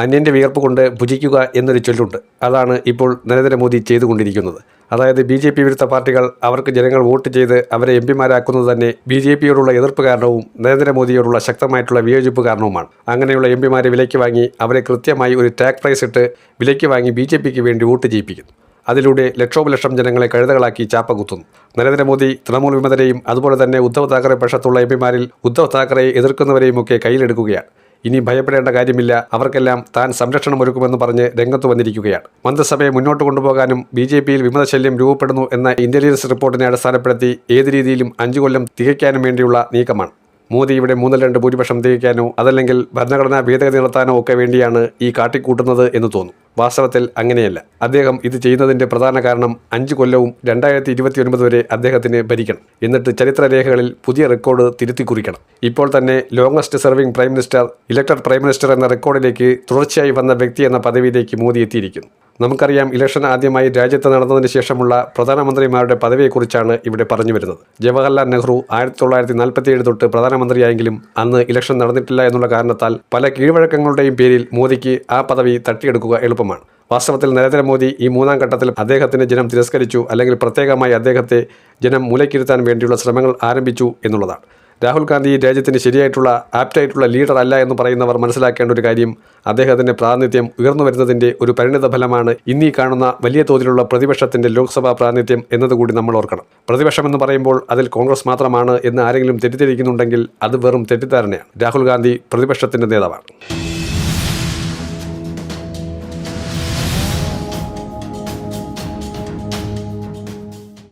അന്യൻ്റെ വിയർപ്പ് കൊണ്ട് ഭുജിക്കുക എന്നൊരു ചൊല്ലുണ്ട്. അതാണ് ഇപ്പോൾ നരേന്ദ്രമോദി ചെയ്തുകൊണ്ടിരിക്കുന്നത്. അതായത് BJP വിരുദ്ധ പാർട്ടികൾ അവർക്ക് ജനങ്ങൾ വോട്ട് ചെയ്ത് അവരെ MP മാരാക്കുന്നത് തന്നെ BJPയോടുള്ള എതിർപ്പ് കാരണവും നരേന്ദ്രമോദിയോടുള്ള ശക്തമായിട്ടുള്ള വിയോജിപ്പ് കാരണവുമാണ്. അങ്ങനെയുള്ള MP മാരെ വിലയ്ക്ക് വാങ്ങി അവരെ കൃത്യമായി ഒരു ടാഗ് പ്രൈസ് ഇട്ട് വിലയ്ക്ക് വാങ്ങി BJPക്ക് വേണ്ടി വോട്ട് ചെയ്യിപ്പിക്കുന്നു. അതിലൂടെ ലക്ഷോപലക്ഷം ജനങ്ങളെ കഴുതകളാക്കി ചാപ്പ കുത്തുന്നു. നരേന്ദ്രമോദി തൃണമൂൽ വിമതരെയും അതുപോലെ തന്നെ ഉദ്ധവ് താക്കറെ പക്ഷത്തുള്ള MP മാരിൽ ഉദ്ധവ് താക്കറയെ എതിർക്കുന്നവരെയുമൊക്കെ കയ്യിലെടുക്കുകയാണ്. ഇനി ഭയപ്പെടേണ്ട കാര്യമില്ല, അവർക്കെല്ലാം താൻ സംരക്ഷണം ഒരുക്കുമെന്ന് പറഞ്ഞ് രംഗത്ത് വന്നിരിക്കുകയാണ്. മന്ത്രിസഭയെ മുന്നോട്ട് കൊണ്ടുപോകാനും BJPയിൽ വിമതശല്യം രൂപപ്പെടുന്നു എന്ന ഇന്റലിജൻസ് റിപ്പോർട്ടിനെ അടിസ്ഥാനപ്പെടുത്തി ഏത് രീതിയിലും 5 കൊല്ലം തികയ്ക്കാനും വേണ്ടിയുള്ള നീക്കമാണ്. മോദി ഇവിടെ 3/2 ഭൂരിപക്ഷം തികയ്ക്കാനോ അതല്ലെങ്കിൽ ഭരണഘടനാ ഭേദഗതി നടത്താനോ ഒക്കെ വേണ്ടിയാണ് ഈ കാട്ടിക്കൂട്ടുന്നത് എന്ന് തോന്നും. വാസ്തവത്തിൽ അങ്ങനെയല്ല. അദ്ദേഹം ഇത് ചെയ്യുന്നതിൻ്റെ പ്രധാന കാരണം 5 കൊല്ലവും 2029 വരെ അദ്ദേഹത്തിന് ഭരിക്കണം. എന്നിട്ട് ചരിത്രരേഖകളിൽ പുതിയ റെക്കോർഡ് തിരുത്തി കുറിക്കണം. ഇപ്പോൾ തന്നെ longest serving prime minister, elected prime minister എന്ന റെക്കോർഡിലേക്ക് തുടർച്ചയായി വന്ന വ്യക്തി എന്ന പദവിയിലേക്ക് മോദി എത്തിയിരിക്കുന്നു. നമുക്കറിയാം, ഇലക്ഷൻ ആദ്യമായി രാജ്യത്ത് നടന്നതിന് ശേഷമുള്ള പ്രധാനമന്ത്രിമാരുടെ പദവിയെക്കുറിച്ചാണ് ഇവിടെ പറഞ്ഞു വരുന്നത്. ജവഹർലാൽ നെഹ്റു 1947 തൊട്ട് പ്രധാനമന്ത്രിയായെങ്കിലും അന്ന് ഇലക്ഷൻ നടന്നിട്ടില്ല എന്നുള്ള കാരണത്താൽ പല കീഴ്വഴക്കങ്ങളുടെയും പേരിൽ മോദിക്ക് ആ പദവി തട്ടിയെടുക്കുക എളുപ്പമാണ്. വാസ്തവത്തിൽ നരേന്ദ്രമോദി ഈ 3ാം ഘട്ടത്തിൽ അദ്ദേഹത്തിന് ജനം തിരസ്കരിച്ചു, അല്ലെങ്കിൽ പ്രത്യേകമായി അദ്ദേഹത്തെ ജനം മൂലക്കിരുത്താൻ വേണ്ടിയുള്ള ശ്രമങ്ങൾ ആരംഭിച്ചു എന്നുള്ളതാണ്. രാഹുൽ ഗാന്ധി രാജ്യത്തിന് ശരിയായിട്ടുള്ള ആപ്റ്റായിട്ടുള്ള ലീഡർ അല്ല എന്ന് പറയുന്നവർ മനസ്സിലാക്കേണ്ട ഒരു കാര്യം, അദ്ദേഹത്തിൻ്റെ പ്രാതിനിധ്യം ഉയർന്നു വരുന്നതിൻ്റെ ഒരു പരിണിത ഫലമാണ് ഇന്നീ കാണുന്ന വലിയ തോതിലുള്ള പ്രതിപക്ഷത്തിൻ്റെ ലോക്സഭാ പ്രാതിനിധ്യം എന്നതുകൂടി നമ്മൾ ഓർക്കണം. പ്രതിപക്ഷമെന്ന് പറയുമ്പോൾ അതിൽ കോൺഗ്രസ് മാത്രമാണ് എന്ന് ആരെങ്കിലും തെറ്റിദ്ധരിക്കുന്നുണ്ടെങ്കിൽ അത് വെറും തെറ്റിദ്ധാരണയാണ്. രാഹുൽ ഗാന്ധി പ്രതിപക്ഷത്തിൻ്റെ നേതാവാണ്.